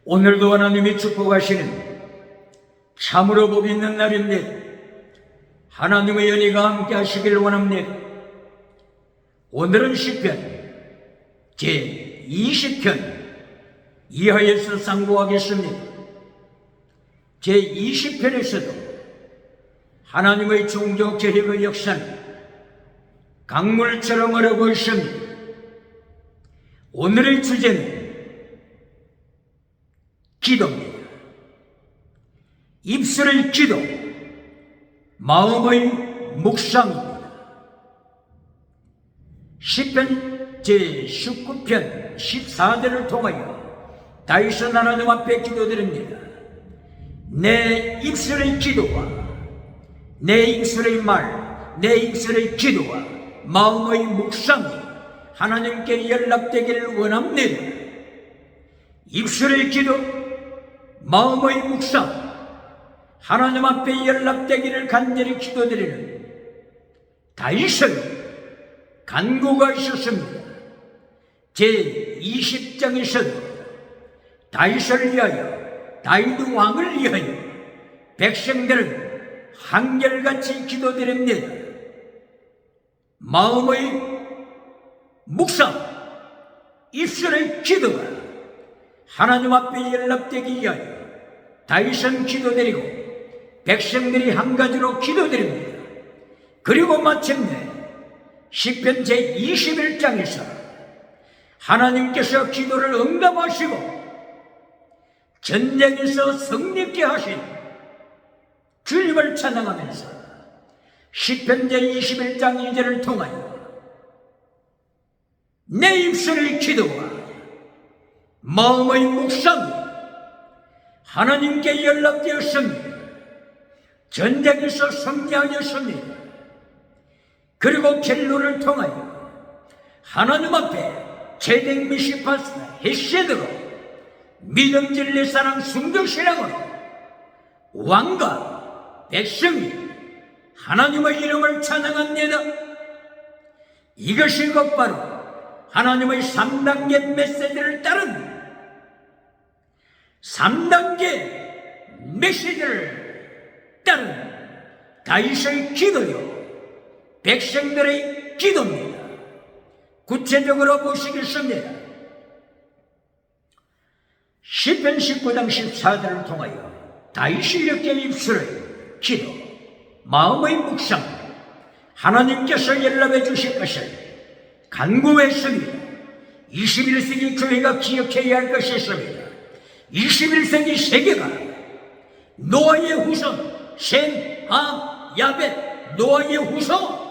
오늘도 하나님이 축복하시는 참으로 복 있는 날입니다. 하나님의 은혜가 함께 하시길 원합니다. 오늘은 시편 제20편 이하에서 상고하겠습니다. 제20편에서도 하나님의 종교 계획의 역사는 강물처럼 흐르고 있습니다. 오늘의 주제는 기도입니다. 입술의 기도, 마음의 묵상입니다. 시편 제19편 14절을 통하여 다윗은 하나님 앞에 기도드립니다. 내 입술의 기도와 내 입술의 말, 내 입술의 기도와 마음의 묵상이 하나님께 연락되기를 원합니다. 입술의 기도, 마음의 묵상, 하나님 앞에 연락되기를 간절히 기도드리는 다윗은 간구가 있었습니다. 제20장에서도 다윗을 위하여, 다윗 왕을 위하여 백성들은 한결같이 기도드립니다. 마음의 묵상, 입술의 기도가 하나님 앞에 연락되기 위하여 다윗은 기도드리고 백성들이 한 가지로 기도드립니다. 그리고 마침내 시편 제21장에서 하나님께서 기도를 응답하시고 전쟁에서 승리케 하신 주님을 찬양하면서 시편 제21장 2절을 통하여 내 입술의 기도와 마음의 묵상이 하나님께 연락되었습니다. 전쟁에서 승리하였습니다. 그리고 켈로를 통하여 하나님 앞에 제댕 미시파스 헤세드로 믿음 진리 사랑 순교신앙으로 왕과 백성이 하나님의 이름을 찬양합니다. 이것이 곧바로 하나님의 3단계 메시지를 따른 3단계 메시지를 따른 다윗의 기도요, 백성들의 기도입니다. 구체적으로 보시겠습니다. 시편 19장 14절을 통하여 다윗이 이렇게 입술의 기도, 마음의 묵상, 하나님께서 연락해 주실 것을 간구했습니다. 21세기 교회가 기억해야 할 것이 있습니다. 21세기 세계가 노아의 후손 셈, 함, 야벳, 노아의 후손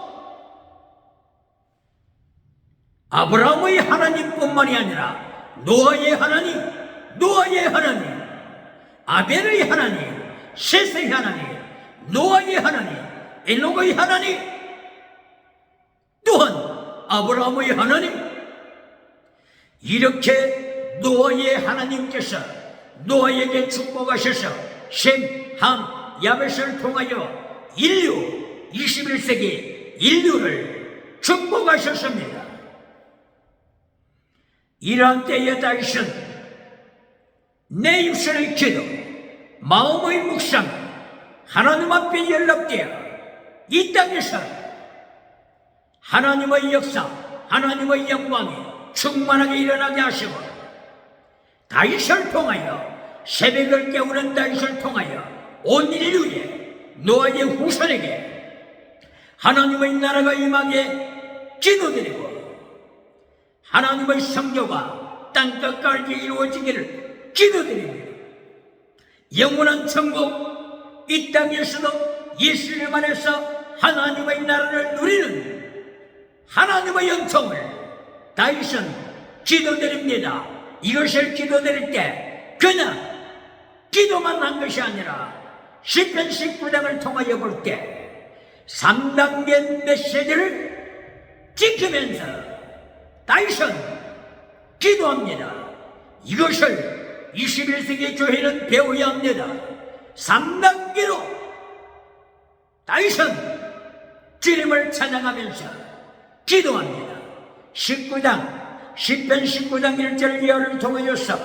아브라함의 하나님뿐만이 아니라 노아의 하나님, 아벨의 하나님, 셋의 하나님, 노아의 하나님, 에녹의 하나님, 또한 아브라함의 하나님, 이렇게 노아의 하나님께서 노아에게 축복하셔서 셈, 함, 야벳을 통하여 인류, 21세기 인류를 축복하셨습니다. 이러한 때에 다윗은 내 입술의 기도, 마음의 묵상, 하나님 앞에 연락되어 이 땅에서 하나님의 역사, 하나님의 영광이 충만하게 일어나게 하시고 다윗을 통하여 새벽을 깨우는 다윗을 통하여 온 인류에 노아의 후손에게 하나님의 나라가 임하게 기도드리고 하나님의 성교가 땅끝까지 이루어지기를 기도드립니다. 영원한 천국, 이 땅에서도 예수님 안에서 하나님의 나라를 누리는 하나님의 영통을 다윗은 기도드립니다. 이것을 기도드릴 때 그냥 기도만 한 것이 아니라 시편 19장을 통하여 볼 때 3단계 메시지를 지키면서 다윗은 기도합니다. 이것을 21세기 교회는 배워야 합니다. 3단계로 다윗은 주님을 찬양하면서 기도합니다. 19장, 시편 19장 1절 이하를 통하여서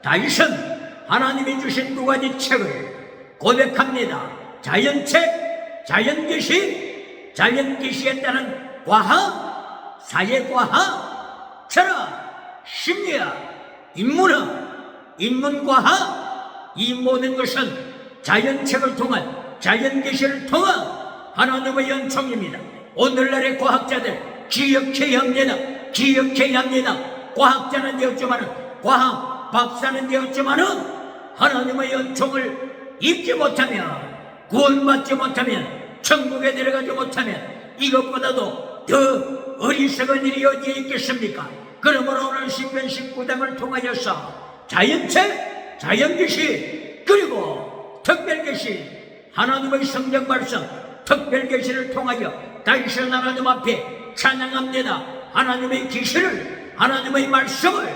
다윗은 하나님이 주신 두 가지 책을 고백합니다. 자연책, 자연계시, 자연계시에 따른 과학, 사회과학, 철학, 심리학, 인문학, 인문과학, 이 모든 것은 자연책을 통한, 자연계시를 통한 하나님의 연총입니다. 오늘날의 과학자들 기억해야 합니다. 기억해야 합니다. 과학자는 되었지만은, 과학 박사는 되었지만은 하나님의 연총을 입지 못하면, 구원받지 못하면, 천국에 들어가지 못하면 이것보다도 더 어리석은 일이 어디에 있겠습니까? 그러므로 오늘 시편 19장을 통하여서 자연책, 자연계시, 그리고 특별계시, 하나님의 성경 말씀, 특별계시를 통하여 다시 하나님 앞에 찬양합니다. 하나님의 계시를, 하나님의 말씀을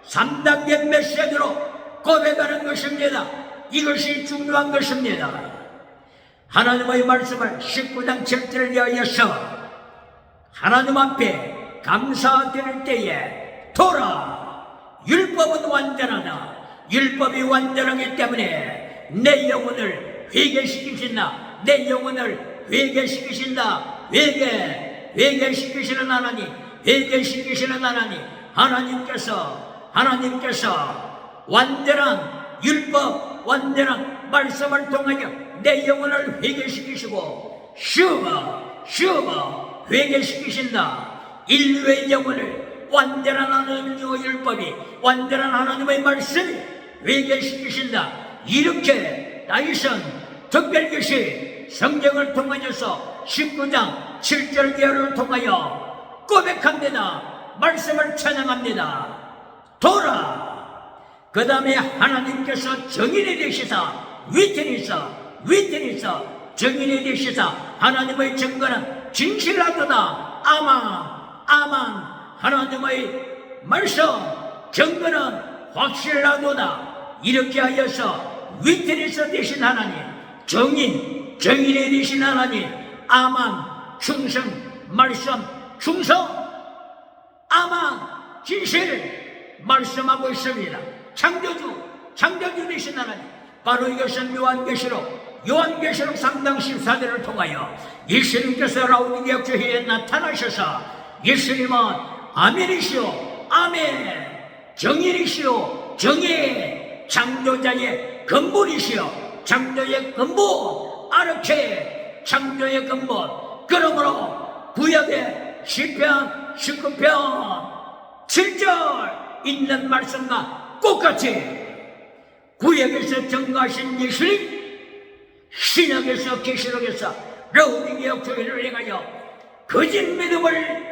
3단계 메시지로 고백하는 것입니다. 이것이 중요한 것입니다. 하나님의 말씀을 19장 7절을 위하여서 하나님 앞에 감사드릴 때에 도라, 율법은 완전하다. 율법이 완전하기 때문에 내 영혼을 회개시키신다. 내 영혼을 회개시키신다. 회개시키시는 하나님, 회개시키시는 하나님, 하나님께서 완전한 율법, 완전한 말씀을 통하여 내 영혼을 회개시키시고 쉬어 회개시키신다. 인류의 영혼을 완전한 하나님의 율법이, 완전한 하나님의 말씀이 회개시키신다. 이렇게 다윗은 특별계시 성경을 통하여서 19장 7절 계열을 통하여 고백합니다. 말씀을 찬양합니다. 도라. 그 다음에 하나님께서 정인이 되시사, 위트니서 정인이 되시사, 하나님의 증거는 진실하도다. 아만. 하나님의 말씀 증거는 확실하도다. 이렇게 하여서 위트니서 되신 하나님, 정인이 되신 하나님, 아만, 충성, 말씀, 충성, 아만, 진실 말씀하고 있습니다. 창조주 되신 하나님, 바로 이것은 요한계시록 3장 14절을 통하여 예수님께서 라오디게아 교회에 나타나셔서 예수님은 아멘이시오, 아멘, 정인이시오, 정의, 창조자의 근본이시오, 창조의 근본, 아르케, 창조의 근본. 그러므로 구약의 시편 19편 7절 있는 말씀과 똑같이 구약에서 증거하신 예수님, 신약에서 계시록에서 라오디게아 교회를 행하여 거짓 믿음을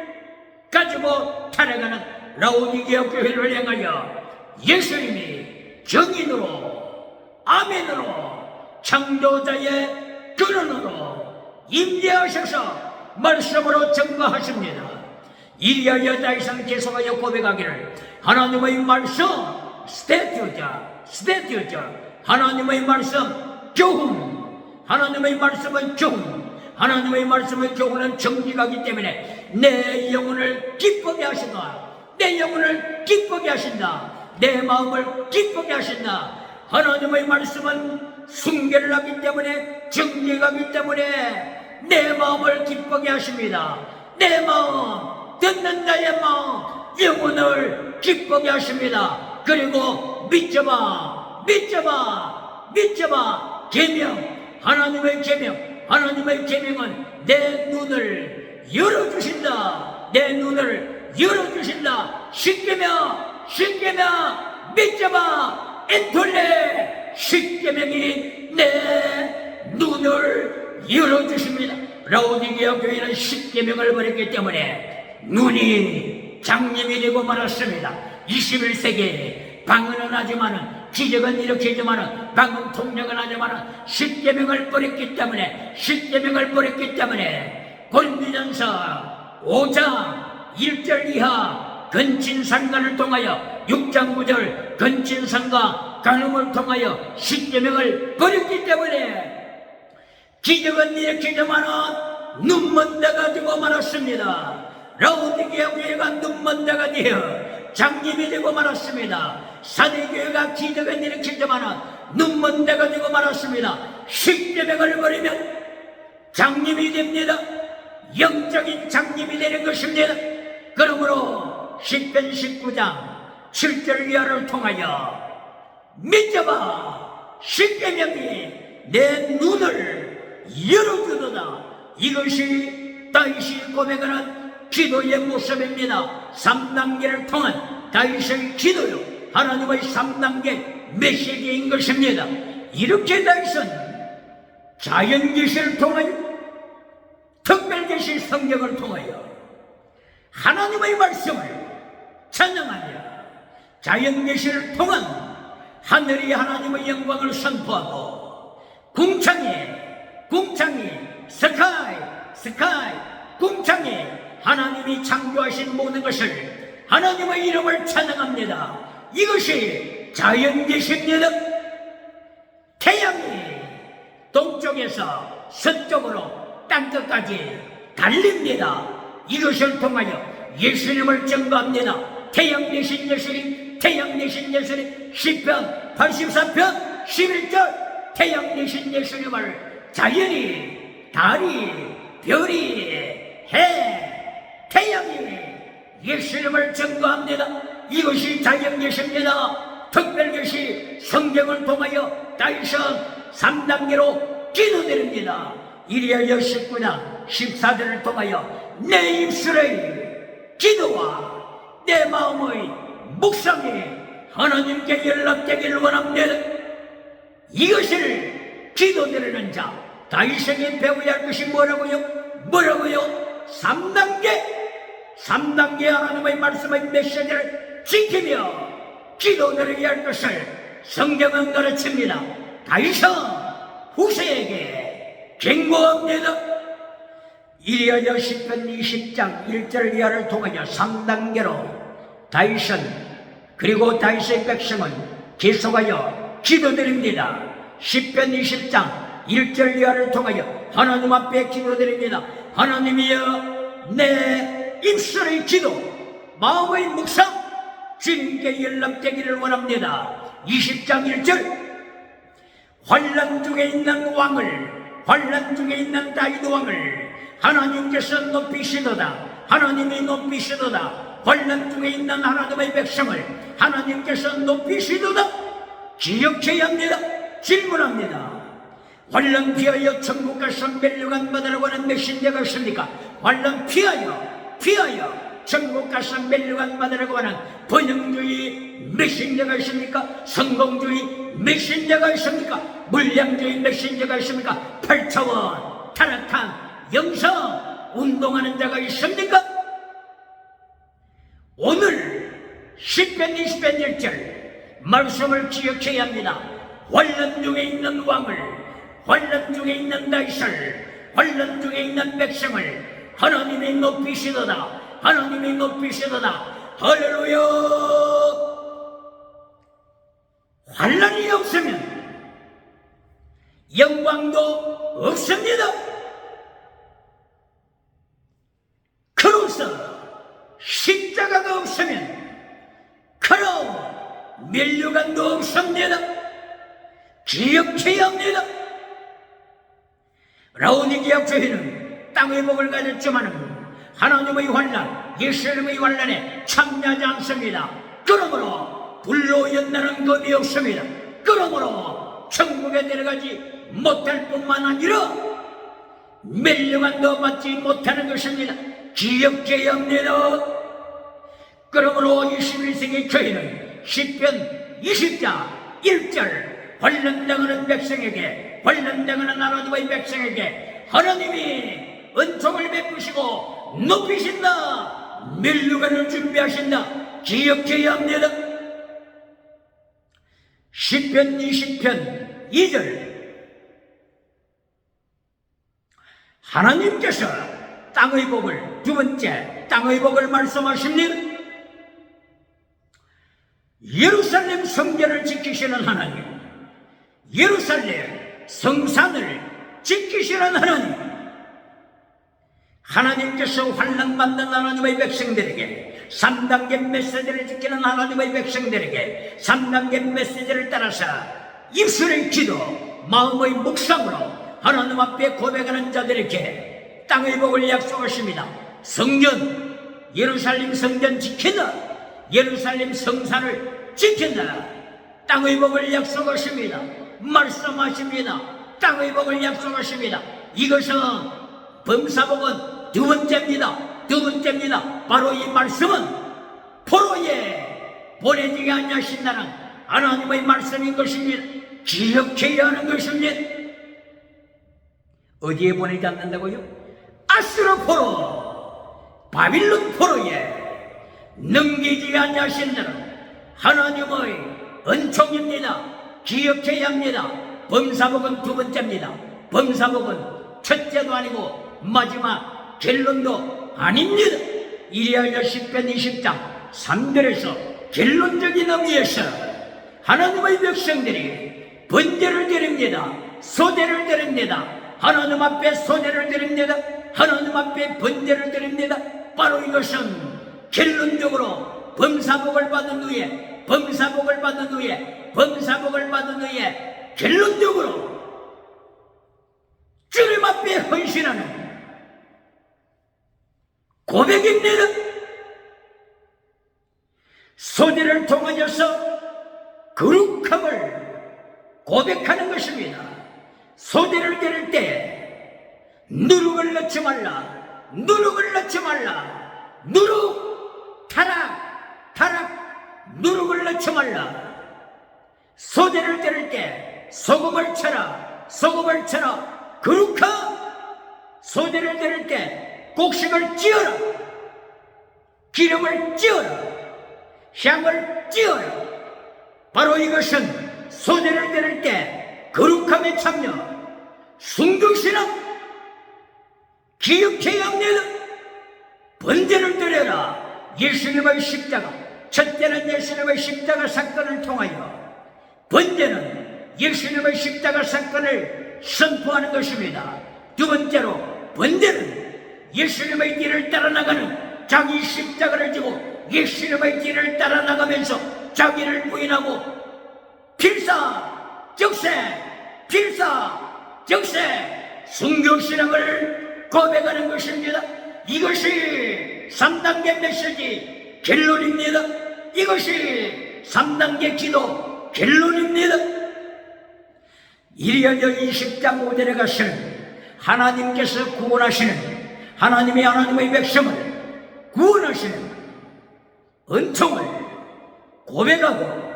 가지고 타락하는 라오디게아 교회를 향하여 예수님이 정인으로, 아멘으로, 창조자의 근원으로 임재하셔서 말씀으로 증거하십니다. 이리하여 더 이상 계속하여 고백하기를 하나님의 말씀 스태튜트, 하나님의 말씀 교훈, 하나님의 말씀은 교훈, 하나님의 말씀의 교훈은 정직하기 때문에 내 영혼을 기쁘게 하신다. 내 영혼을 기쁘게 하신다. 내 마음을 기쁘게 하신다. 하나님의 말씀은 순결을 하기 때문에, 정직하기 때문에 내 마음을 기쁘게 하십니다. 내 마음, 듣는 자의 마음, 영혼을 기쁘게 하십니다. 그리고 믿져봐. 계명, 하나님의 계명은 내 눈을 열어주신다. 내 눈을 열어주신다. 십계명, 믿져봐. 엔톨레, 십계명이 내 눈을 열어주십니다. 라오디게아 교회는 십계명을 버렸기 때문에 눈이 장님이 되고 말았습니다. 21세기에 방언은 하지만은, 기적은 일으키지만은, 방언 통역은 하지만은 십계명을 버렸기 때문에, 골미전서 5장 1절 이하 근친상간을 통하여, 6장 9절 근친상간 간음을 통하여 십계명을 버렸기 때문에 기적은 일으키지만은 눈먼 데가 되고 말았습니다. 라오디게아 교회가 눈먼 데가 되어 장님이 되고 말았습니다. 사대교회가 기적을 일으키지만 눈먼 데가 되고 말았습니다. 십계명을 버리면 장님이 됩니다. 영적인 장님이 되는 것입니다. 그러므로 시편 19장 7절 이하를 통하여 믿어봐, 십계명이 내 눈을 열어주도다. 이것이 다윗이 고백하는 기도의 모습입니다. 3단계를 통한 다윗의 기도요, 하나님의 3단계 메시지인 것입니다. 이렇게 다윗은 자연계시를 통하여, 특별계시 성경을 통하여 하나님의 말씀을 찬양하며 자연계시를 통한 하늘이 하나님의 영광을 선포하고 궁창이 스카이 궁창이 하나님이 창조하신 모든 것을 하나님의 이름을 찬양합니다. 이것이 자연계시입니다. 태양이 동쪽에서 서쪽으로 땅끝까지 달립니다. 이것을 통하여 예수님을 증거합니다. 태양 대신 예수님 시편 84편 11절 태양 대신 예수님을 자연이, 달이, 별이, 해, 태양이 예수님을 증거합니다. 이것이 자연계시입니다. 특별계시 성경을 통하여 다윗은 3단계로 기도드립니다. 이리하여 19장 14절을 통하여 내 입술의 기도와 내 마음의 묵상이 하나님께 연락되기를 원합니다. 이것을 기도드리는 자 다윗에게 배워야 할 것이 뭐라고요? 3단계 하나님의 말씀의 메시지를 지키며 기도드려야 할 것을 성경은 가르칩니다. 다윗은 후세에게 경고합니다. 이리하여 시편 20장 1절 이하를 통하여 3단계로 다윗은, 그리고 다윗의 백성은 계속하여 기도드립니다. 시편 20장 1절 이하를 통하여 하나님 앞에 기도드립니다. 하나님이여, 내 입술의 기도, 마음의 묵상 주님께 연락되기를 원합니다. 20장 1절 환난 중에 있는 다윗 왕을 하나님께서 높이시도다. 하나님이 높이시도다. 환난 중에 있는 하나님의 백성을 하나님께서 높이시도다. 기억해야 합니다. 질문합니다. 환난 피하여 천국 가서 멸류관 받으라고 하는 메신저가 있습니까? 환난 피하여 천국 가서 멸류관 받으라고 하는 번영주의 메신저가 있습니까? 성공주의 메신저가 있습니까? 물량주의 메신저가 있습니까? 8차원 타락한 영성 운동하는 자가 있습니까? 오늘 시편 20편 1절 말씀을 기억해야 합니다. 환난 중에 있는 왕을, 환난 중에 있는 다윗을, 환난 중에 있는 백성을 하나님이 높이시도다. 하나님이 높이시도다. 할렐루야. 환난이 없으면 영광도 없습니다. 그로서 십자가가 없으면 그로 멸류관도 없습니다. 기억해야 합니다. 라오디게아 교회는 땅의 복을 가졌지만 하나님의 환난, 예수님의 환난에 참여하지 않습니다. 그러므로 불로 연나는 법이 없습니다. 그러므로 천국에 내려가지 못할 뿐만 아니라 멸류관도 받지 못하는 것입니다. 기억해야 합니다. 그러므로 21세기 교회는 시편 20장 1절 환난당하는 백성에게, 환난당하는 하나님의 백성에게 하나님이 은총을 베푸시고 높이신다. 멸류관을 준비하신다. 기억해야 합니다. 시편 20편 2절 하나님께서 땅의 복을, 두 번째 땅의 복을 말씀하십니다. 예루살렘 성전을 지키시는 하나님, 예루살렘 성산을 지키시는 하나님, 하나님께서 환난받는 하나님의 백성들에게 3단계 메시지를 지키는 하나님의 백성들에게 3단계 메시지를 따라서 입술의 기도, 마음의 묵상으로 하나님 앞에 고백하는 자들에게 땅의 복을 약속하십니다. 성전, 예루살렘 성전 지킨다. 예루살렘 성산을 지킨다. 땅의 복을 약속하십니다. 말씀하십니다. 땅의 복을 약속하십니다. 이것은 범사복은 두 번째입니다. 두 번째입니다. 바로 이 말씀은 포로에 보내지게 아니하신다는 하나님의 말씀인 것입니다. 기억해야 하는 것입니다. 어디에 보내지 않는다고요? 아수르 포로, 바빌론 포로에 넘기지 아니하신다는 하나님의 은총입니다. 기억해야 합니다. 범사복은 두 번째입니다. 범사복은 첫째도 아니고 마지막 결론도 아닙니다. 이리하여 시편 20장 3절에서 결론적인 의미에서 하나님의 백성들이 번제를 드립니다. 소제를 드립니다. 하나님 앞에 소제를 드립니다. 하나님 앞에 번제를 드립니다. 바로 이것은 결론적으로 범사복을 받은 후에 범사복을 받은 후에 범사복을 받은 후에 결론적으로 주님 앞에 헌신하는 고백입니다. 소제를 통하여서 거룩함을 고백하는 것입니다. 소제를 드릴 때 누룩을 넣지 말라. 누룩을 넣지 말라. 누룩, 타락, 누룩을 넣지 말라. 소제를 드릴 때 소금을 쳐라. 소금을 쳐라. 거룩함. 소제를 드릴 때 곡식을 찧어라. 기름을 찧어라. 향을 찧어라. 바로 이것은 소제를 드릴 때 거룩함에 참여, 순종신앙 기억해야 합니다. 번제를 드려라. 예수님의 십자가, 첫째는 예수님의 십자가 사건을 통하여 번제는 예수님의 십자가 사건을 선포하는 것입니다. 두 번째로 번제는 예수님의 길을 따라 나가는 자기 십자가를 지고 예수님의 길을 따라 나가면서 자기를 부인하고 필사적세 순교신앙을 고백하는 것입니다. 이것이 3단계 메시지 결론입니다. 이것이 3단계 기도 결론입니다. 이리하여 20장 5절에 가시는 하나님께서 구원하시는 하나님의 백성을 구원하시는 은총을 고백하고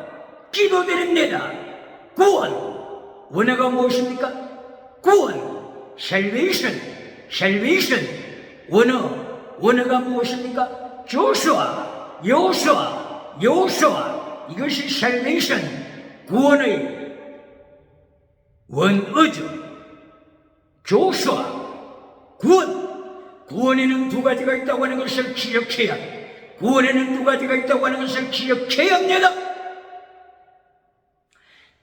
기도드립니다. 구원, 은혜가 무엇입니까? 구원, salvation, 은혜가 무엇입니까? 조슈아, 이것이 salvation, 구원의 원어죠. 조슈아, 구원에는 두 가지가 있다고 하는 것을 기억해야 합니다. 구원에는 두 가지가 있다고 하는 것을 기억해야 합니다.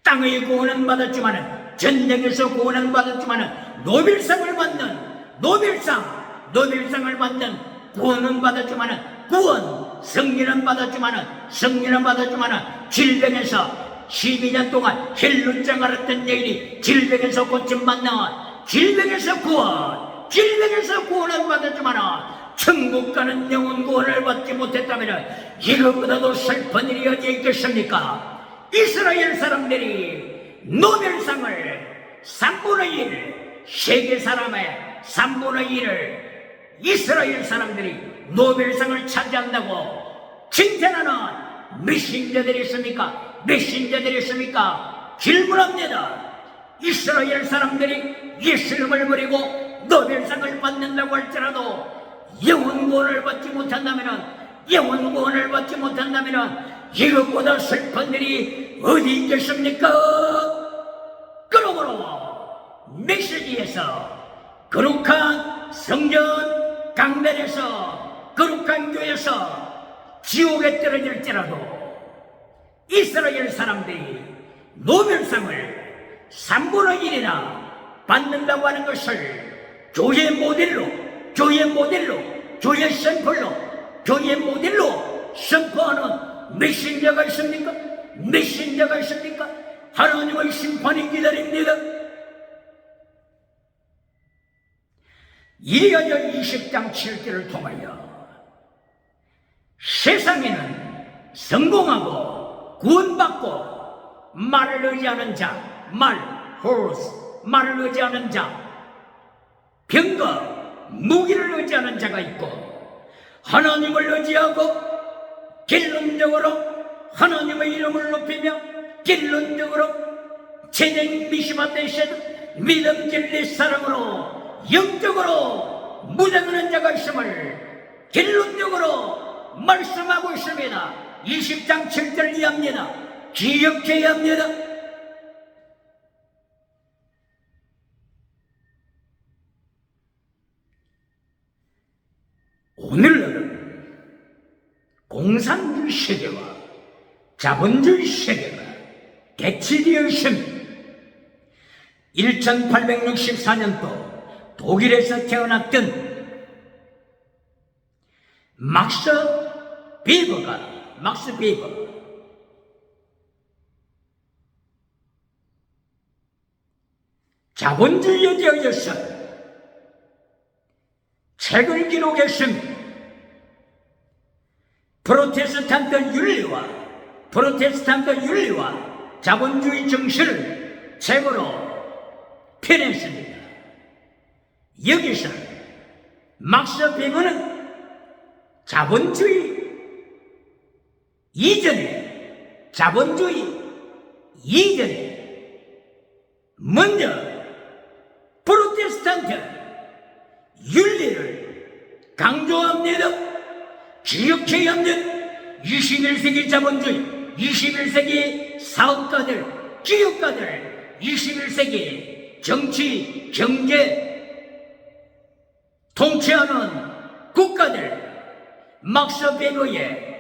땅의 구원은 받았지만은, 전쟁에서 구원은 받았지만은, 노벨상을 받는 구원은 받았지만은, 승리는 받았지만은, 질병에서 12년 동안 헬루증 앓았던 여인이 질병에서 고침받는, 질병에서 구원은 받았지만은, 천국 가는 영혼 구원을 받지 못했다면 이것보다도 슬픈 일이 어디에 있겠습니까? 이스라엘 사람들이 노벨상을 3분의 1, 세계 사람의 3분의 1을 이스라엘 사람들이 노벨상을 차지한다고 칭찬하는 메신저들이 있습니까? 질문합니다. 이스라엘 사람들이 예수님을 버리고 노벨상을 받는다고 할지라도 영혼 구원을 받지 못한다면 이것보다 슬픈 일이 어디 있겠습니까? 그러므로 메시지에서 거룩한 성전 강단에서 거룩한 교회에서 지옥에 떨어질지라도 이스라엘 사람들이 노벨상을 3분의 1이나 받는다고 하는 것을 교회 모델로 교회 샘플로 교회 모델로 선포하는 메신저가 있습니까? 메신저가 있습니까? 하나님의 심판이 기다립니다. 이리하여 20장 7절을 통하여 세상에는 성공하고 구원받고 말을 의지하는 자, 말을 의지하는 자, 병거, 무기를 의지하는 자가 있고, 하나님을 의지하고 결론적으로 하나님의 이름을 높이며 결론적으로 제된 미시마 대신 믿음 진리 사랑으로 영적으로 무장하는 자가 있음을 결론적으로 말씀하고 있습니다. 20장 7절 이해합니다. 기억해야 합니다. 오늘날은 공산주의 세계와 자본주의 세계가 대치되었습니다. 1864년도 독일에서 태어났던 막스 베버 자본주의에 대하여서 책을 기록했습니다. 프로테스탄트 윤리와 자본주의 정신을 책으로 펴냈습니다. 여기서 막스 베버는 자본주의 이전에 먼저 프로테스탄트 윤리를 강조합니다. 기억해야 합니다. 21세기 자본주의, 21세기 사업가들, 기업가들, 21세기 정치, 경제 통치하는 국가들, 막스 베버의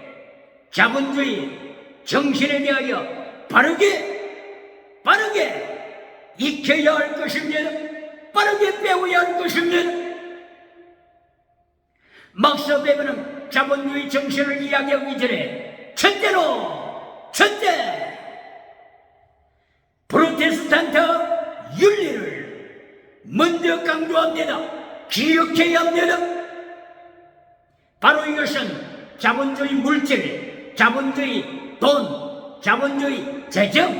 자본주의 정신에 대하여 바르게 익혀야 할 것입니다. 빠르게 배워야 할 것입니다. 막스 베버는 자본주의 정신을 이야기하기 전에 첫째 프로테스탄트 윤리를 먼저 강조합니다. 기억해야 합니다. 바로 이것은 자본주의 물질, 자본주의 돈, 자본주의 재정,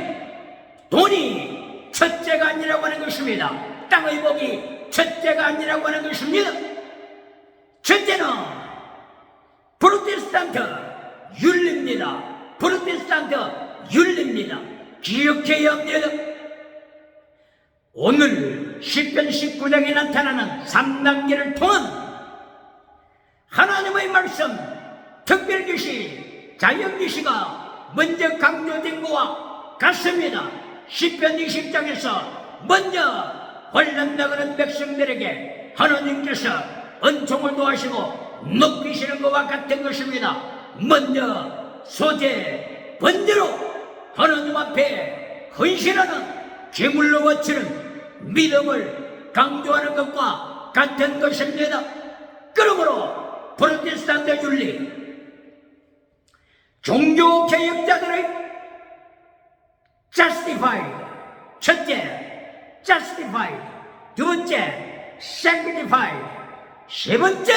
돈이 첫째가 아니라고 하는 것입니다. 땅의 복이 첫째가 아니라고 하는 것입니다. 첫째는 프로테스탄트 윤리입니다. 기억해야 합니다. 오늘 시편 19장에 나타나는 3단계를 통한 하나님의 말씀, 특별계시, 자연계시가 먼저 강조된 것과 같습니다. 시편 20장에서 먼저 환난 당하는 백성들에게 하나님께서 은총을 도하시고 높이시는 것과 같은 것입니다. 먼저 소재, 번제로 하나님 앞에 헌신하는 제물로 바치는 믿음을 강조하는 것과 같은 것입니다. 그러므로 프로테스탄트 윤리, 종교개혁자들의 justified, 첫째 justified, 두 번째 sanctified, 세 번째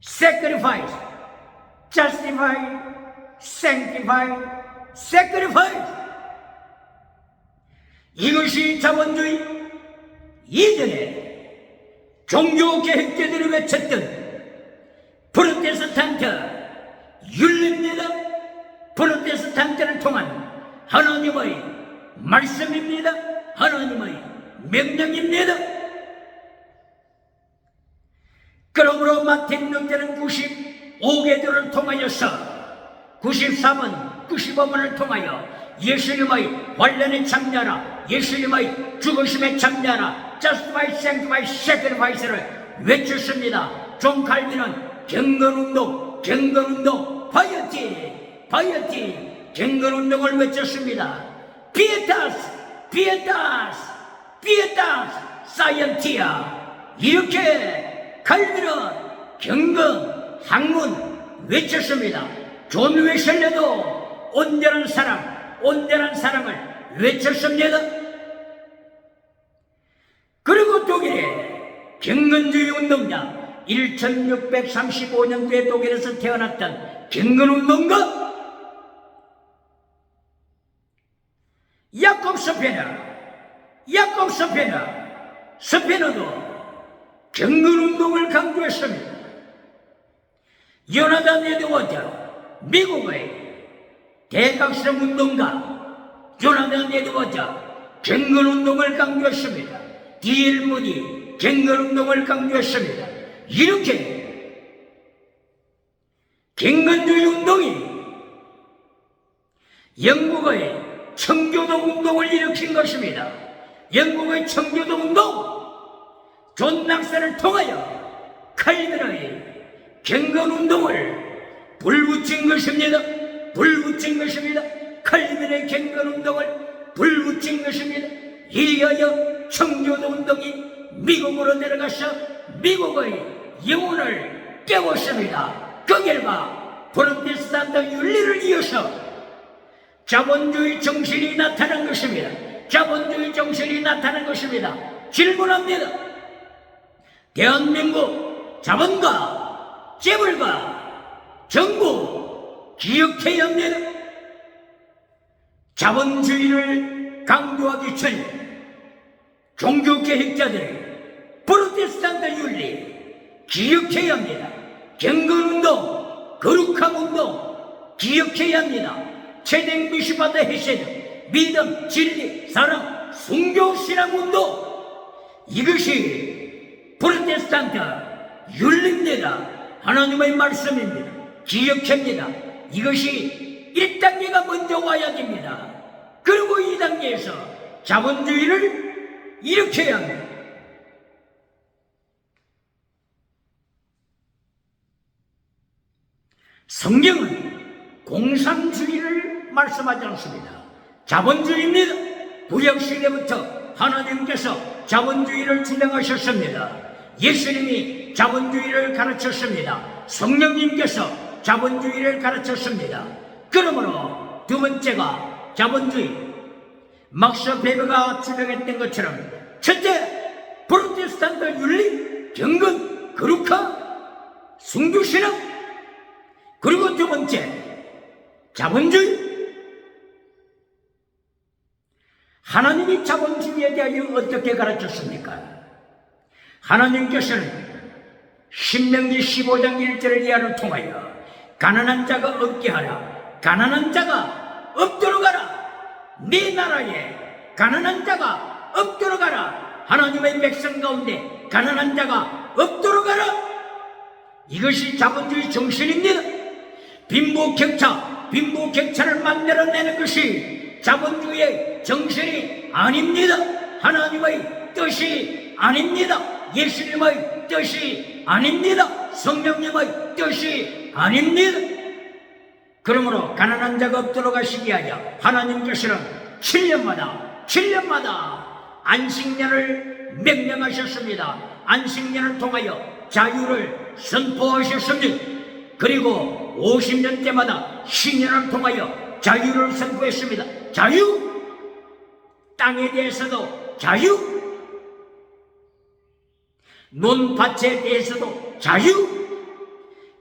sacrifice, justified, sanctified, sacrifice. 이것이 자본주의 이전에 종교개혁자들이 외쳤던 프로테스탄트 윤리입니다. 프로테스탄트를 통한 하나님의 말씀입니다. 하나님의 명령입니다. 그러므로 마틴 루터는 95개도를 통하여서 94번, 95번을 통하여 예수님의 환난에 참여하라, 예수님의 죽으심에 참여하라, justify, sanctify, sacrifice를 외쳤습니다. 존 칼빈은 경건운동, 바이어티, 경건운동을 외쳤습니다. pietas, scientia. 이렇게 칼빈은 경건, 학문 외쳤습니다. 존 웨슬레도 온전한 사랑을 외쳤습니다. 그리고 독일의 경건주의 운동자 1635년도에 독일에서 태어났던 경건운동가 야콥 스페너도 경건운동을 강조했습니다. 요나단 에드워드, 미국의 대각성 운동가 요나단 에드워드 경건운동을 강조했습니다. D.L. 무디 경건운동을 강조했습니다. 이렇게 경건주의 운동이 영국의 청교도 운동을 일으킨 것입니다. 영국의 청교도 운동, 존 낙선을 통하여 칼빈의 경건운동을 불붙인 것입니다. 칼빈의 경건운동을 불붙인 것입니다. 이리하여 청교도 운동이 미국으로 내려가서 미국의 영혼을 깨웠습니다. 그 결과 프로테스탄트 윤리를 이어서 자본주의 정신이 나타난 것입니다. 질문합니다. 대한민국 자본가, 재벌가, 정부 기억해야 합니다. 자본주의를 강조하기 전 종교개혁자들의 프로테스탄트 윤리 기억해야 합니다. 경건운동, 거룩함운동 기억해야 합니다. 최대 미시바드 헤세드, 믿음, 진리, 사랑, 순교신앙운동, 이것이 프로테스탄트 윤리입니다. 하나님의 말씀입니다. 기억합니다. 이것이 1단계가 먼저 와야 됩니다. 그리고 2단계에서 자본주의를 일으켜야 합니다. 성경은 공산주의를 말씀하지 않습니다. 자본주의입니다. 구약시대부터 하나님께서 자본주의를 주장하셨습니다. 예수님이 자본주의를 가르쳤습니다. 성령님께서 자본주의를 가르쳤습니다. 그러므로 두 번째가 자본주의. 막스 베버가 주장했던 것처럼 첫째, 프로테스탄트 윤리, 경건, 거룩함, 순교신앙. 그리고 두 번째, 자본주의. 하나님이 자본주의에 대하여 어떻게 가르쳤습니까? 하나님께서는 신명기 15장 1절 이하를 통하여 가난한 자가 없게 하라, 가난한 자가 없도록 하라, 네 나라에 가난한 자가 없도록 하라, 하나님의 백성 가운데 가난한 자가 없도록 하라. 이것이 자본주의 정신입니다. 빈부격차를 만들어내는 것이 자본주의의 정신이 아닙니다. 하나님의 뜻이 아닙니다. 예수님의 뜻이 아닙니다. 성령님의 뜻이 아닙니다. 그러므로 가난한 자가 없도록 하시기 위하여 하나님께서는 7년마다 안식년을 명령하셨습니다. 안식년을 통하여 자유를 선포하셨습니다. 그리고 50년 때마다 신년을 통하여 자유를 선포했습니다. 자유! 땅에 대해서도 자유! 논밭에 대해서도 자유!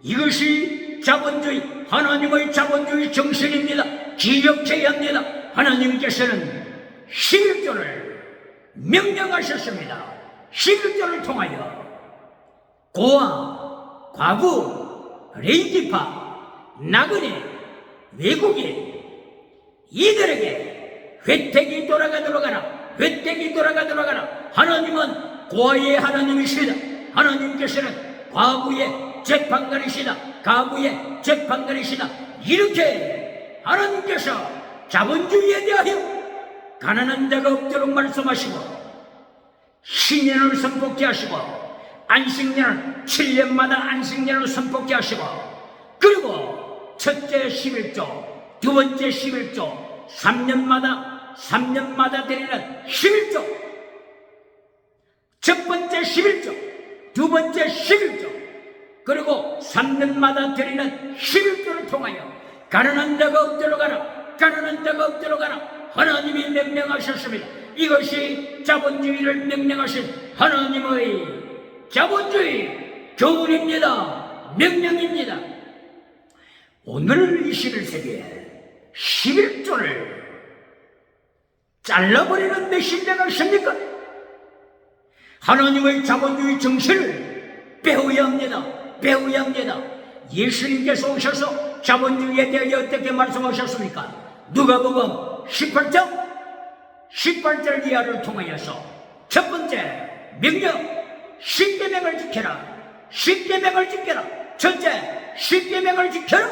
이것이 자본주의, 하나님의 자본주의 정신입니다. 기억해야 합니다. 하나님께서는 11조를 명령하셨습니다. 11조를 통하여 고아, 과부, 레이지파, 나그네, 외국인 이들에게 혜택이 돌아가도록 하라. 하나님은 고아의 하나님이시다. 하나님께서는 과부의 재판관이시다. 가부의 재판관이시다. 이렇게 하나님께서 자본주의에 대하여 가난한 자가 없도록 말씀하시고 신년을 선포케 하시고 안식년을 7년마다 안식년을 선포케 하시고 그리고 첫째 11조, 두 번째 11조, 3년마다 드리는 11조, 첫 번째 11조, 두 번째 11조, 그리고 3년마다 드리는 11조를 통하여 가난한 자가 엎드려 가라, 가난한 자가 엎드려 가라, 하나님이 명령하셨습니다. 이것이 자본주의를 명령하신 하나님의 자본주의 교훈입니다. 명령입니다. 오늘 21세기에 11조를 잘라버리는 메신저가 있습니까? 하나님의 자본주의 정신을 배워야 합니다. 배워야 합니다. 예수님께서 오셔서 자본주의에 대해 어떻게 말씀하셨습니까? 누가복음 18절 이하를 통하여서 첫 번째 명령, 10계명을 지켜라. 10계명을 지켜라. 첫째, 10계명을 지켜라.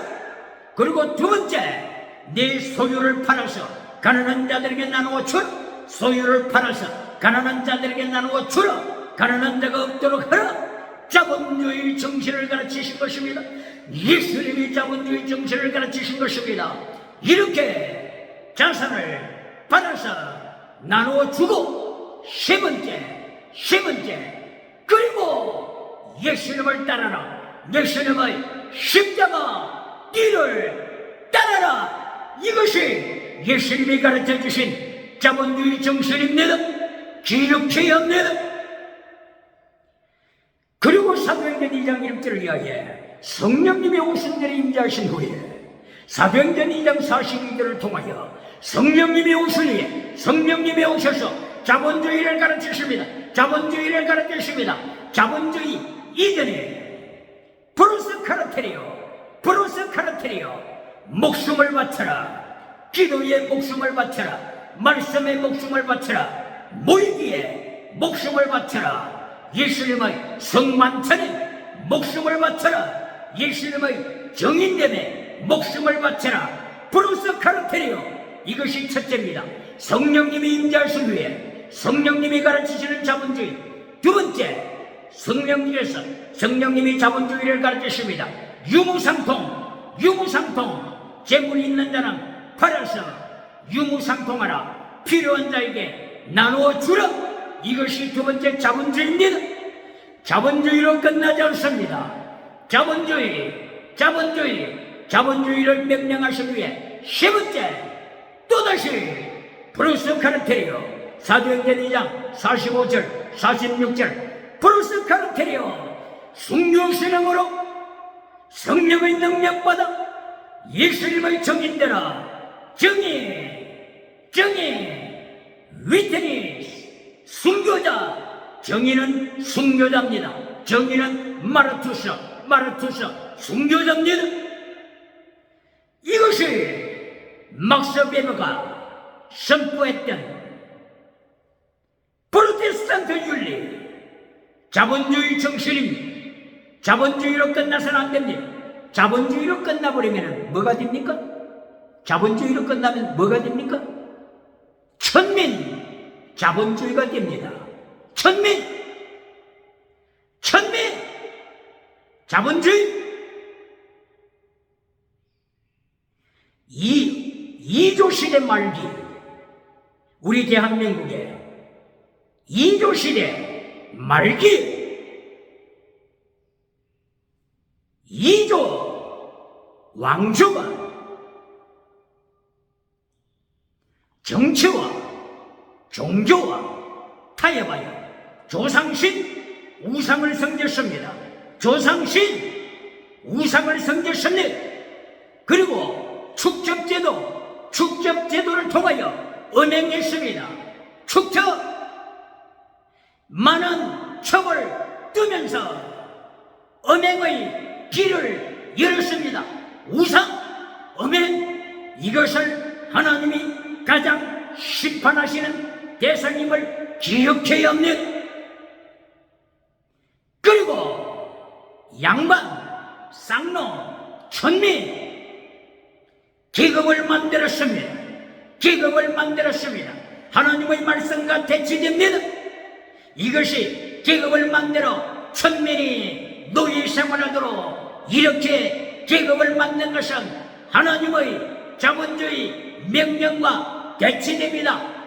그리고 두 번째, 네 소유를 팔아서 가난한 자들에게 나누어 주라. 소유를 팔아서 가난한 자들에게 나누어 주라. 가난한 자가 없도록 하라. 자본주의 정신을 가르치신 것입니다. 예수님이 자본주의 정신을 가르치신 것입니다. 이렇게 자산을 받아서 나누어 주고, 세 번째, 그리고 예수님을 따라라. 예수님의 십자가 띠를 따라라. 이것이 예수님이 가르쳐 주신 자본주의 정신입니다. 기억해야 합니다. 그리고 사도행전 2장 1절을 이하에 성령님이 오신 자리 임재하신 후에 사도행전 2장 42절을 통하여 성령님이 오시니 성령님이 오셔서 자본주의를 가르치십니다. 자본주의를 가르치십니다. 자본주의 이전에 브루스 카르테리오 목숨을 바쳐라. 기도에 목숨을 바쳐라. 말씀에 목숨을 바쳐라. 모이기에 목숨을 바쳐라. 예수님의 성만찬에 목숨을 바쳐라. 예수님의 정인됨에 목숨을 바쳐라. 브루스 카르테리오, 이것이 첫째입니다. 성령님이 임재하신 후에 성령님이 가르치시는 자본주의. 두 번째, 성령님이 자본주의를 가르치십니다. 유무상통, 재물이 있는 자는 팔아서 유무상통하라. 필요한 자에게 나누어 주라. 이것이 두 번째 자본주의입니다. 자본주의로 끝나지 않습니다. 자본주의를 명령하신 후에 세 번째, 또다시 브루스 카르테리오, 사도행전 2장 45절 46절 브루스 카르테리오, 순교신앙으로 성령의 능력받아 예수님의 정인되라. 정의 위트니스, 순교자. 정의는 순교자입니다. 정의는 마르투서 순교자입니다. 이것이 막스 베버가 선포했던 프로테스탄트 윤리, 자본주의 정신입니다. 자본주의로 끝나서는 안 됩니다. 자본주의로 끝나버리면 뭐가 됩니까? 자본주의로 끝나면 뭐가 됩니까? 천민 자본주의가 됩니다. 천민 자본주의. 이조 시대 말기, 우리 대한민국의 이조 시대 말기, 이조 왕조가 정치와 종교와 타협하여 조상신 우상을 섬겼습니다. 그리고 축적제도를 통하여 은행했습니다. 많은 첩을 뜨면서 은행의 길을 열었습니다. 은행, 이것을 하나님이 가장 심판하시는 대상임을 기억해야 합니다. 그리고 양반, 쌍놈, 천민 계급을 만들었습니다. 하나님의 말씀과 대치됩니다. 이것이 계급을 만들어 천민이 노예 생활하도록 이렇게 계급을 만든 것은 하나님의 자본주의 명령과 대치됩니다.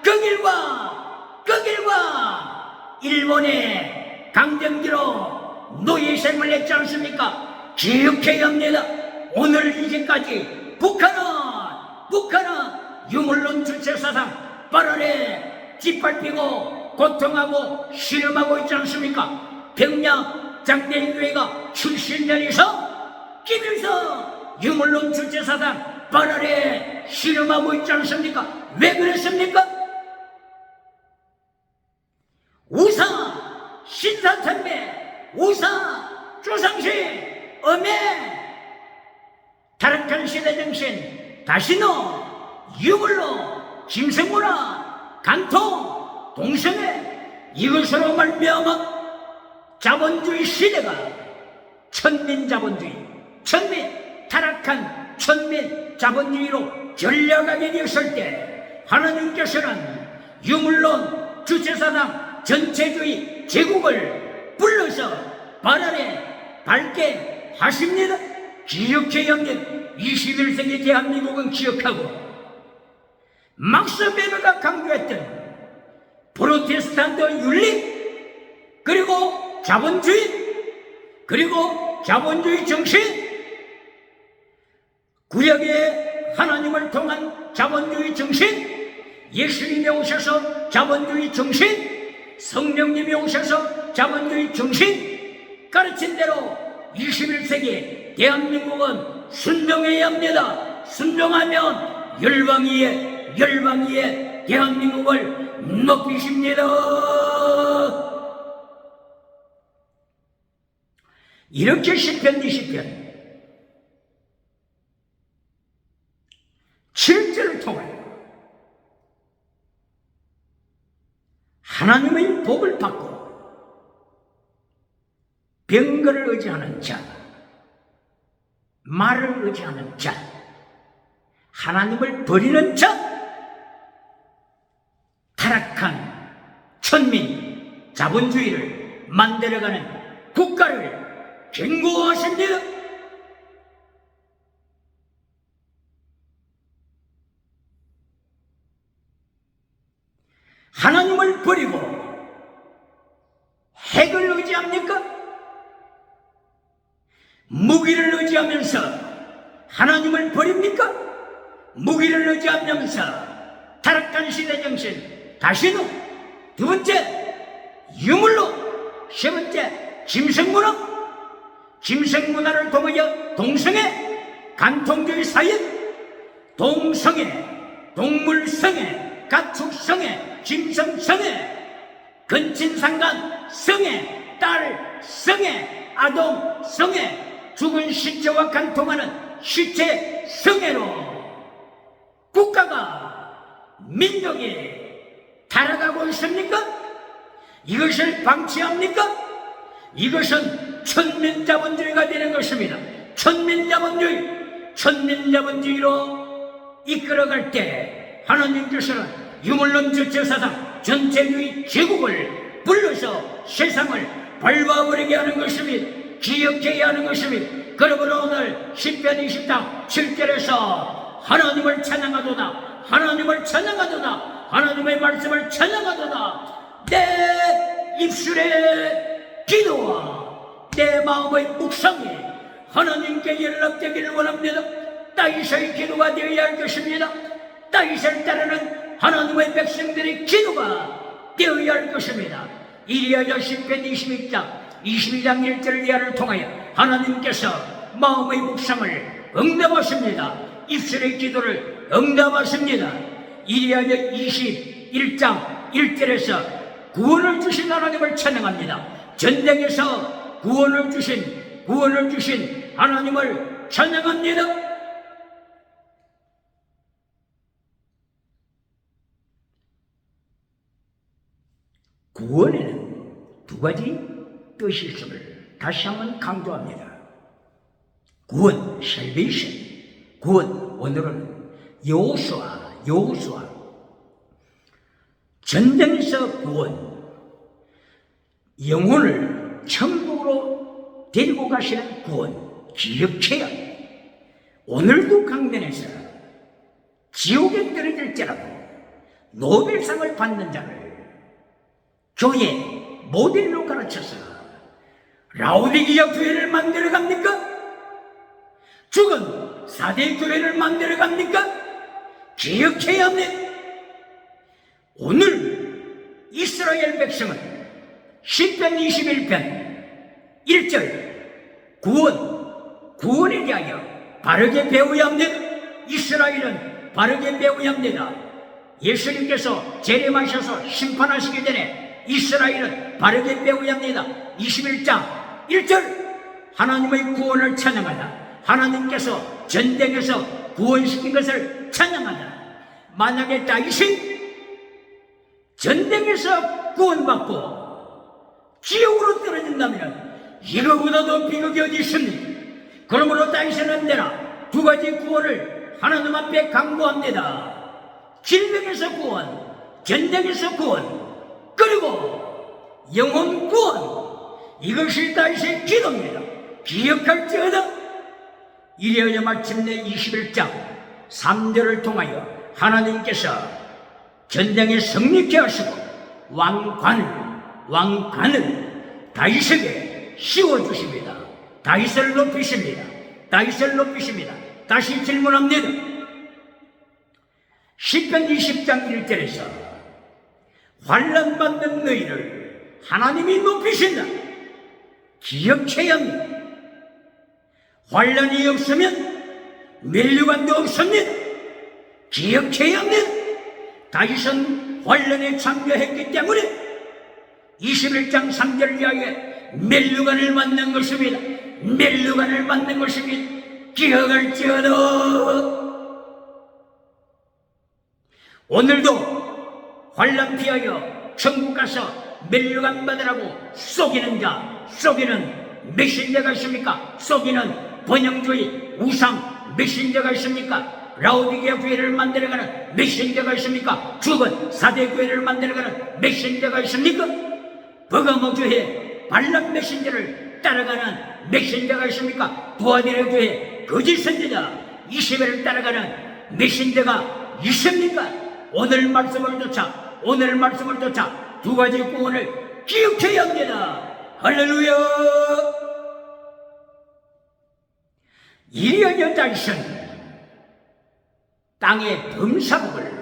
그 길과 일본의 강점기로 노예생을 했지 않습니까? 기억해야 합니다. 오늘 이제까지 북한은 유물론 주체사상 빨아내 짓밟히고 고통하고 실험하고 있지 않습니까? 병량 장대인교회가 70년 이상 끼면서 유물론 주체사상 빨아내 실험하고 있지 않습니까? 왜 그랬습니까? 우사 신사참배 우사 조상신 엄해 타락한 시대 정신 다시는 유물로 짐승문화 간통 동성애 이것으로 말미암아 자본주의 시대가 천민자본주의 타락한 천민 자본주의로 전락하게 되었을 때 하나님께서는 유물론 주체사상 전체주의 제국을 불러서 발 아래 밟게 하십니다. 기억해야 합니다. 21세기 대한민국은 기억하고 막스 베베가 강조했던 프로테스탄트 윤리 그리고 자본주의 정신 구약의 하나님을 통한 자본주의 정신 예수님이 오셔서 자본주의 정신 성령님이 오셔서 자본주의 정신 가르친 대로 21세기 대한민국은 순종해야 합니다. 순종하면 열방위에 대한민국을 높이십니다. 이렇게 시편 20편 7절을 통하여 하나님의 복을 받고 병거를 의지하는 자, 말을 의지하는 자, 하나님을 버리는 자, 타락한 천민 자본주의를 만들어가는 국가를 경고하십니다. 하나님을 버리고 핵을 의지합니까? 무기를 의지하면서 하나님을 버립니까? 무기를 의지하면서 타락한 시대 정신 다시는 두 번째 유물로 세 번째 짐승문화를 통하여 동성애 간통주의 사회 동성애 동물성애 가축성애 짐승성애 근친상간성애 딸성애 아동성애 죽은 시체와 간통하는 시체성애로 국가가 민족이 타락하고 있습니까? 이것을 방치합니까? 이것은 천민자본주의가 되는 것입니다. 천민자본주의로 이끌어갈 때 하나님께서는 유물론 주체사상 전체주의 제국을 불러서 세상을 밟아버리게 하는 것입니다. 기억해야 하는 것입니다. 그러므로 오늘 시편 20장 7절에서 하나님을 찬양하도다 하나님의 말씀을 찬양하도다 내 입술의 기도와 내 마음의 묵상이 하나님께 연락되기를 원합니다. 다윗의 기도가 되어야 할 것입니다. 다윗을 따르는 하나님의 백성들의 기도가 되어야 할 것입니다. 이리하여 시편 22장 1절 이하를 통하여 하나님께서 마음의 묵상을 응답하십니다. 입술의 기도를 응답하십니다. 이리하여 21장 1절에서 구원을 주신 하나님을 찬양합니다. 전쟁에서 구원을 주신 하나님을 찬양합니다. 구원에는 두 가지 뜻이 있음을 다시 한번 강조합니다. 구원, salvation. 구원, 오늘은 여호수아. 전쟁에서 구원, 영혼을 천국으로 데리고 가시는 구원, 기억해야 합니다. 오늘도 강변에서 지옥에 떨어질지라도 노벨상을 받는 자를 교회 모델로 가르쳐서 라오디게아 교회를 만들어 갑니까? 죽은 사대 교회를 만들어 갑니까? 기억해야 합니다. 오늘 이스라엘 백성은 시편 21편 1절 구원에 대하여 바르게 배워야 합니다. 이스라엘은 바르게 배워야 합니다. 예수님께서 재림하셔서 심판하시기 전에 이스라엘은 바르게 배워야 합니다. 21장 1절 하나님의 구원을 찬양하다. 하나님께서 전쟁에서 구원시킨 것을 찬양하다. 만약에 다윗이 전쟁에서 구원받고 지옥으로 떨어진다면 이거보다도 비극이 어디 있습니까? 그러므로 다윗은 언제나 두 가지 구원을 하나님 앞에 강구합니다. 질병에서 구원, 전쟁에서 구원, 그리고 영혼 구원. 이것이 다윗의 기도입니다. 기억할지어다. 이래야 마침내 21장 3절을 통하여 하나님께서 전쟁에 승리케 하시고 왕관을 다윗에게 씌워주십니다. 다윗을 높이십니다. 다윗을 높이십니다. 다시 질문합니다. 시편 20장 1절에서 환난받는 너희를 하나님이 높이신다. 기억해야 합니다. 환난이 없으면 멸류관도 없습니다. 기억해야 합니다. 다윗은 환난에 참여했기 때문에 21장 3절 이하에 멸류관을 받는 것입니다. 멸류관을 받는 것입니다. 기억할지어다. 오늘도 환난 피하여 천국 가서 멸류관 받으라고 속이는 메신저가 있습니까? 속이는 번영주의 우상 메신저가 있습니까? 라오디게아 교회를 만들어가는 메신저가 있습니까? 죽은 사대 교회를 만들어가는 메신저가 있습니까? 버가모 교회 발람 메신저를 따라가는 메신저가 있습니까? 두아디라 교회 거짓 선지자 이시벨을 따라가는 메신저가 있습니까? 오늘 말씀을 쫓아 두 가지 구원을 기억해야 합니다. 할렐루야. 이리하여 다윗은 땅의 범사복을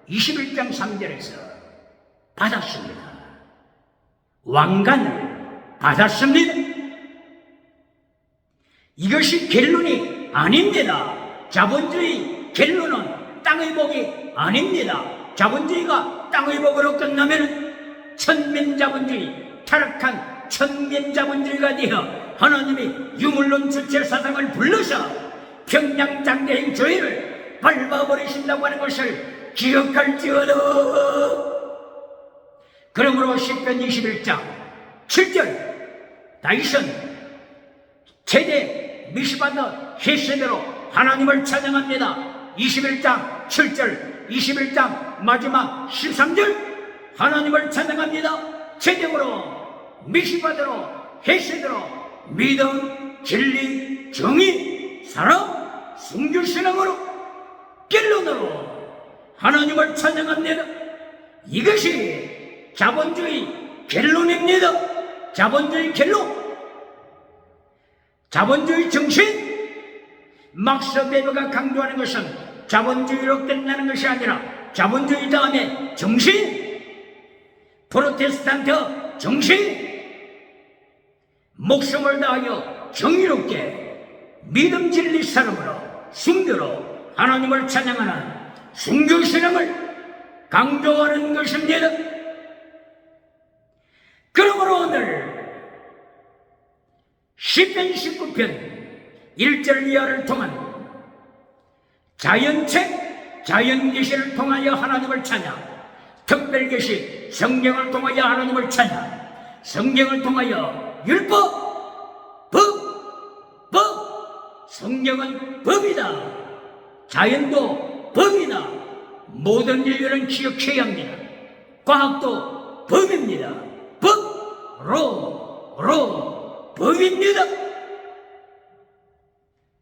21장 3절에서 받았습니다. 왕관을 받았습니다. 이것이 결론이 아닙니다. 자본주의 결론은 땅의 복이 아닙니다. 자본주의가 땅의 복으로 끝나면 천민자본주의, 타락한 천민자본주의가 되어 하나님이 유물론 주체사상을 불러서 평양장대행 조회를 밟아버리신다고 하는 것을 기억할지어다. 그러므로 시편 21장 7절 다윗은 최대 미스바드 헤세대로 하나님을 찬양합니다. 21장 7절 21장 마지막 13절 하나님을 찬양합니다. 제대로 미스바드로 헤세대로 믿음, 진리, 정의, 사랑, 순교신앙으로 결론으로 하나님을 찬양합니다. 이것이 자본주의 결론입니다. 자본주의 결론. 자본주의 정신. 막스 베버가 강조하는 것은 자본주의로 끝나는 것이 아니라 자본주의 다음에 정신. 프로테스탄트 정신. 목숨을 다하여 정의롭게 믿음 진리 사람으로 순교로 하나님을 찬양하는 순교신앙을 강조하는 것입니다. 그러므로 오늘 시편 19편 1절 이하를 통한 자연책, 자연계시를 통하여 하나님을 찬양, 특별계시, 성경을 통하여 하나님을 찬양, 성경을 통하여 율법, 법, 성경은 법이다. 자연도 법이다. 모든 인류는 기억해야 합니다. 과학도 법입니다. 법입니다.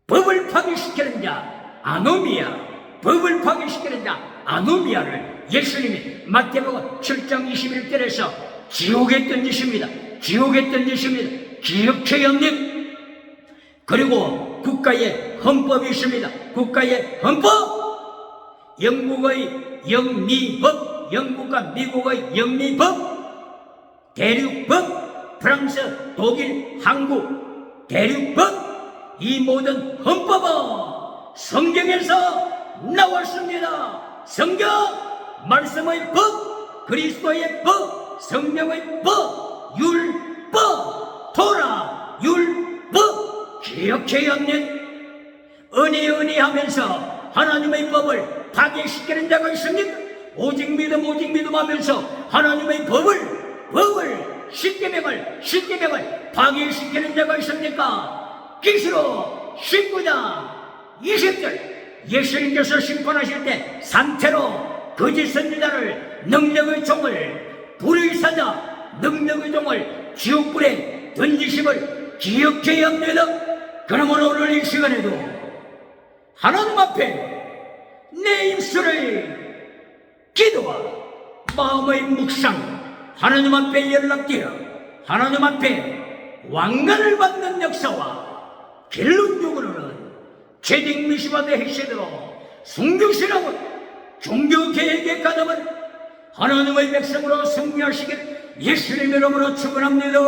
법을 파괴시키는 자 아노미아, 법을 파괴시키는 자 아노미아를 예수님이 마태복음 7장 21절에서 지옥에 던지십니다. 지옥에 던지십니다. 기억해야 합니다. 그리고 국가의 헌법이 있습니다. 국가의 헌법, 영국의 영미법, 영국과 미국의 영미법, 대륙법, 프랑스, 독일, 한국 대륙법, 이 모든 헌법은 성경에서 나왔습니다. 성경, 말씀의 법, 그리스도의 법, 성령의 법, 율법, 토라, 율법 기억해야 합니다. 은혜 하면서 하나님의 법을 파괴시키는 자가 있습니까? 오직 믿음 하면서 하나님의 법을 십계명을 파괴시키는 자가 있습니까? 계시록 19장 20절 예수님께서 심판하실 때 산채로 거짓 선지자를 능력의 종을 불의 사자 능력의 종을 지옥불에 던지심을 기억해야 합니다. 그러면 오늘 이 시간에도 하나님 앞에 내 입술의 기도와 마음의 묵상, 하나님 앞에 연락되어 하나님 앞에 왕관을 받는 역사와 결론적으로는 재직 미시바의 핵시대로 순교신앙을 종교개혁의 가담을 하나님의 백성으로 승리하시길 예수님 이름으로 축원합니다.